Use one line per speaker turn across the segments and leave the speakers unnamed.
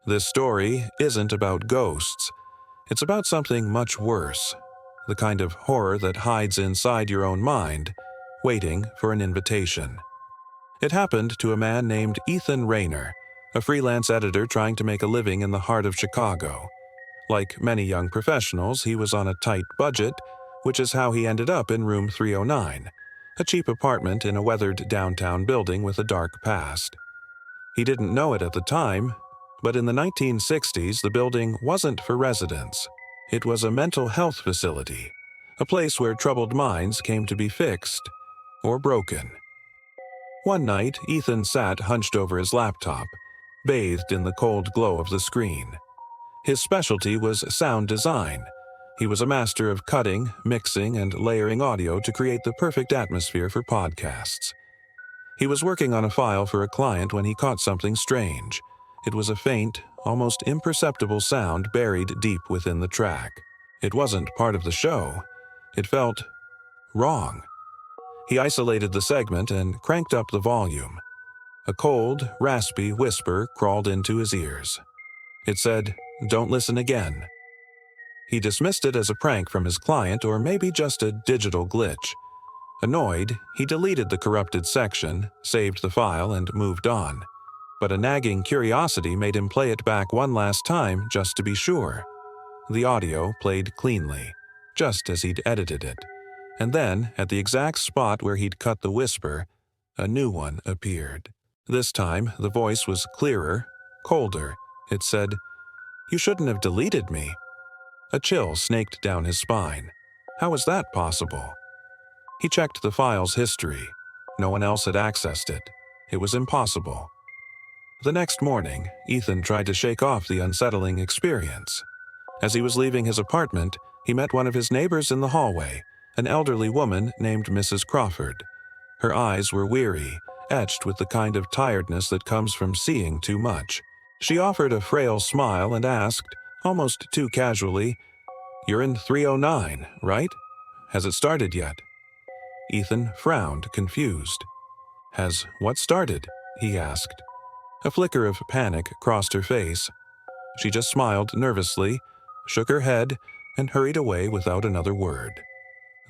This story isn't about ghosts. It's about something much worse, the kind of horror that hides inside your own mind, waiting for an invitation. It happened to a man named Ethan Rayner, a freelance editor trying to make a living in the heart of Chicago. Like many young professionals, he was on a tight budget, which is how he ended up in room 309, a cheap apartment in a weathered downtown building with a dark past. He didn't know it at the time, but in the 1960s, the building wasn't for residents. It was a mental health facility, a place where troubled minds came to be fixed or broken. One night, Ethan sat hunched over his laptop, bathed in the cold glow of the screen. His specialty was sound design. He was a master of cutting, mixing, and layering audio to create the perfect atmosphere for podcasts. He was working on a file for a client when he caught something strange. It was a faint, almost imperceptible sound buried deep within the track. It wasn't part of the show. It felt wrong. He isolated the segment and cranked up the volume. A cold, raspy whisper crawled into his ears. It said, "Don't listen again." He dismissed it as a prank from his client or maybe just a digital glitch. Annoyed, he deleted the corrupted section, saved the file, and moved on. But a nagging curiosity made him play it back one last time just to be sure. The audio played cleanly, just as he'd edited it. And then, at the exact spot where he'd cut the whisper, a new one appeared. This time, the voice was clearer, colder. It said, "You shouldn't have deleted me." A chill snaked down his spine. How was that possible? He checked the file's history. No one else had accessed it. It was impossible. The next morning, Ethan tried to shake off the unsettling experience. As he was leaving his apartment, he met one of his neighbors in the hallway, an elderly woman named Mrs. Crawford. Her eyes were weary, etched with the kind of tiredness that comes from seeing too much. She offered a frail smile and asked, almost too casually, "You're in 309, right? Has it started yet?" Ethan frowned, confused. "Has what started?" he asked. A flicker of panic crossed her face. She just smiled nervously, shook her head, and hurried away without another word.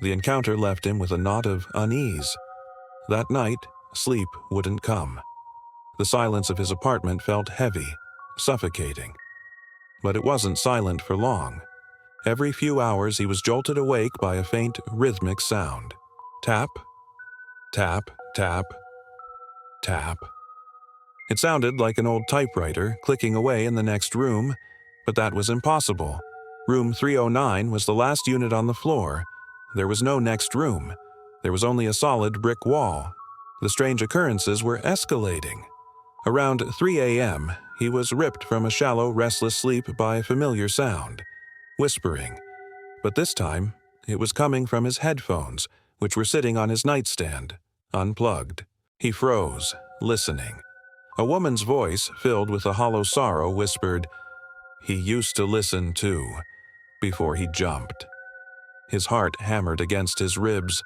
The encounter left him with a knot of unease. That night, sleep wouldn't come. The silence of his apartment felt heavy, suffocating. But it wasn't silent for long. Every few hours he was jolted awake by a faint, rhythmic sound. Tap, tap, tap, tap. It sounded like an old typewriter clicking away in the next room, but that was impossible. Room 309 was the last unit on the floor. There was no next room. There was only a solid brick wall. The strange occurrences were escalating. Around 3 a.m., he was ripped from a shallow, restless sleep by a familiar sound, whispering. But this time, it was coming from his headphones, which were sitting on his nightstand, unplugged. He froze, listening. A woman's voice, filled with a hollow sorrow, whispered, "He used to listen too," before he jumped. His heart hammered against his ribs.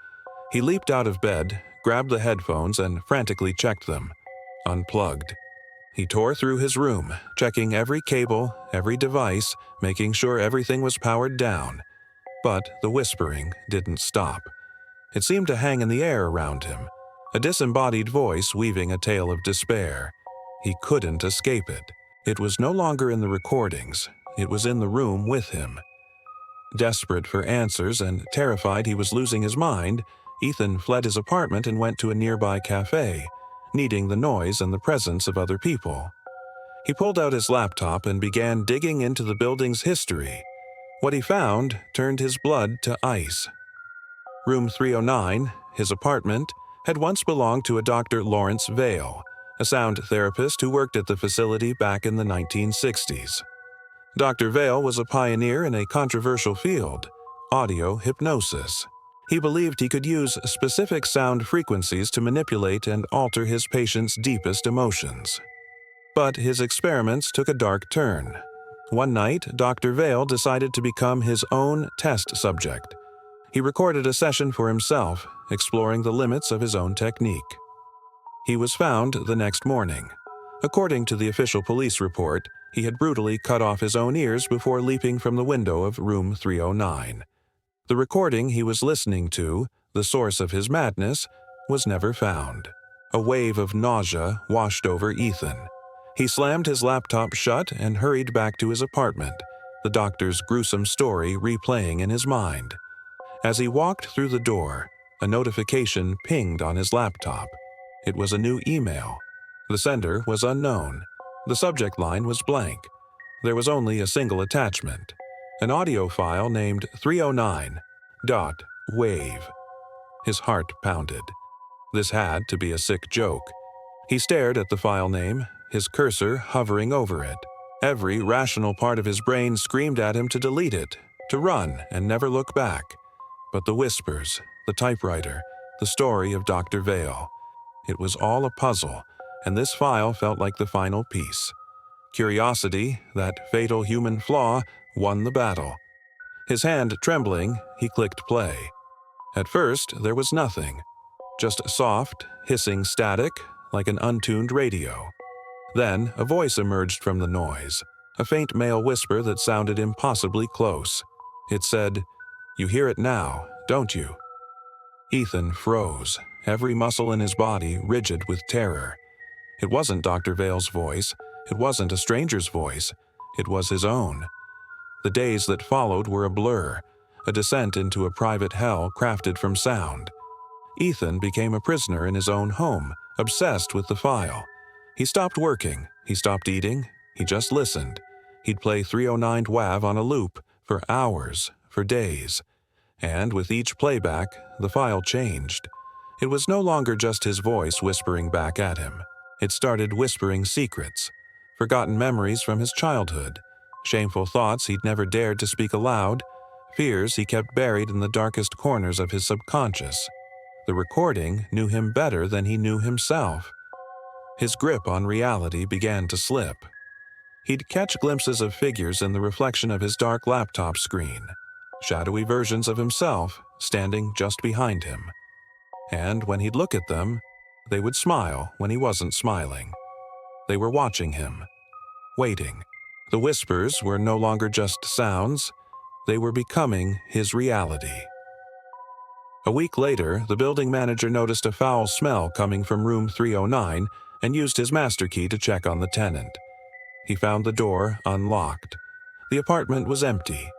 He leaped out of bed, grabbed the headphones, and frantically checked them. Unplugged. He tore through his room, checking every cable, every device, making sure everything was powered down. But the whispering didn't stop. It seemed to hang in the air around him, a disembodied voice weaving a tale of despair. He couldn't escape it. It was no longer in the recordings. It was in the room with him. Desperate for answers and terrified he was losing his mind, Ethan fled his apartment and went to a nearby cafe, needing the noise and the presence of other people. He pulled out his laptop and began digging into the building's history. What he found turned his blood to ice. Room 309, his apartment, had once belonged to a Dr. Lawrence Vail, a sound therapist who worked at the facility back in the 1960s. Dr. Vail was a pioneer in a controversial field, audio hypnosis. He believed he could use specific sound frequencies to manipulate and alter his patients' deepest emotions. But his experiments took a dark turn. One night, Dr. Vail decided to become his own test subject. He recorded a session for himself, exploring the limits of his own technique. He was found the next morning. According to the official police report, He had brutally cut off his own ears before leaping from the window of room 309. The recording he was listening to, the source of his madness, was never found. A wave of nausea washed over Ethan. He slammed his laptop shut and hurried back to his apartment, the doctor's gruesome story replaying in his mind. As he walked through the door, a notification pinged on his laptop. It was a new email. The sender was unknown. The subject line was blank. There was only a single attachment, an audio file named 309.wave. His heart pounded. This had to be a sick joke. He stared at the file name, his cursor hovering over it. Every rational part of his brain screamed at him to delete it, to run and never look back. But the whispers, the typewriter, the story of Dr. Vale. It was all a puzzle, and this file felt like the final piece. Curiosity, that fatal human flaw, won the battle. His hand trembling, he clicked play. At first, there was nothing. Just soft, hissing static, like an untuned radio. Then, a voice emerged from the noise, a faint male whisper that sounded impossibly close. It said, "You hear it now, don't you?" Ethan froze, every muscle in his body rigid with terror. It wasn't Dr. Vale's voice. It wasn't a stranger's voice. It was his own. The days that followed were a blur, a descent into a private hell crafted from sound. Ethan became a prisoner in his own home, obsessed with the file. He stopped working, he stopped eating, he just listened. He'd play 309 WAV on a loop for hours, for days. And with each playback, the file changed. It was no longer just his voice whispering back at him. It started whispering secrets, forgotten memories from his childhood, shameful thoughts he'd never dared to speak aloud, fears he kept buried in the darkest corners of his subconscious. The recording knew him better than he knew himself. His grip on reality began to slip. He'd catch glimpses of figures in the reflection of his dark laptop screen, shadowy versions of himself standing just behind him. And when he'd look at them, they would smile when he wasn't smiling. They were watching him, waiting. The whispers were no longer just sounds, they were becoming his reality. A week later, the building manager noticed a foul smell coming from room 309 and used his master key to check on the tenant. He found the door unlocked. The apartment was empty.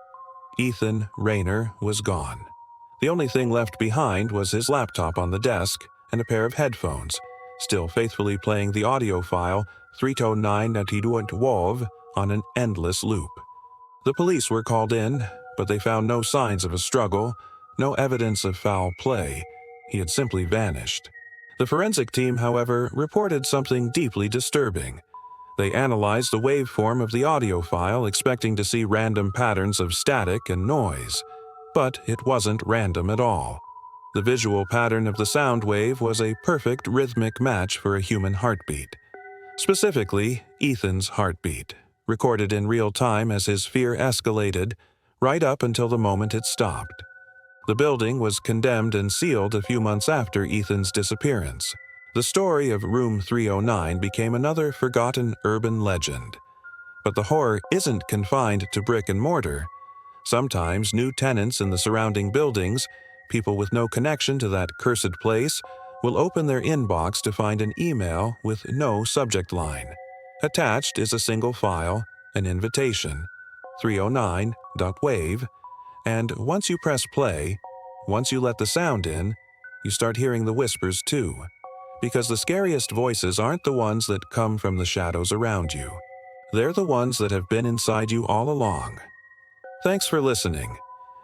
Ethan Rayner was gone. The only thing left behind was his laptop on the desk and a pair of headphones, still faithfully playing the audio file 309.wave on an endless loop. The police were called in, but they found no signs of a struggle, no evidence of foul play. He had simply vanished. The forensic team, however, reported something deeply disturbing. They analyzed the waveform of the audio file, expecting to see random patterns of static and noise. But it wasn't random at all. The visual pattern of the sound wave was a perfect rhythmic match for a human heartbeat. Specifically, Ethan's heartbeat, recorded in real time as his fear escalated, right up until the moment it stopped. The building was condemned and sealed a few months after Ethan's disappearance. The story of Room 309 became another forgotten urban legend. But the horror isn't confined to brick and mortar. Sometimes new tenants in the surrounding buildings, people with no connection to that cursed place, will open their inbox to find an email with no subject line. Attached is a single file, an invitation, 309.wave, and once you press play, once you let the sound in, you start hearing the whispers too. Because the scariest voices aren't the ones that come from the shadows around you. They're the ones that have been inside you all along. Thanks for listening.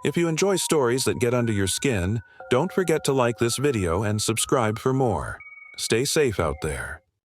If you enjoy stories that get under your skin, don't forget to like this video and subscribe for more. Stay safe out there.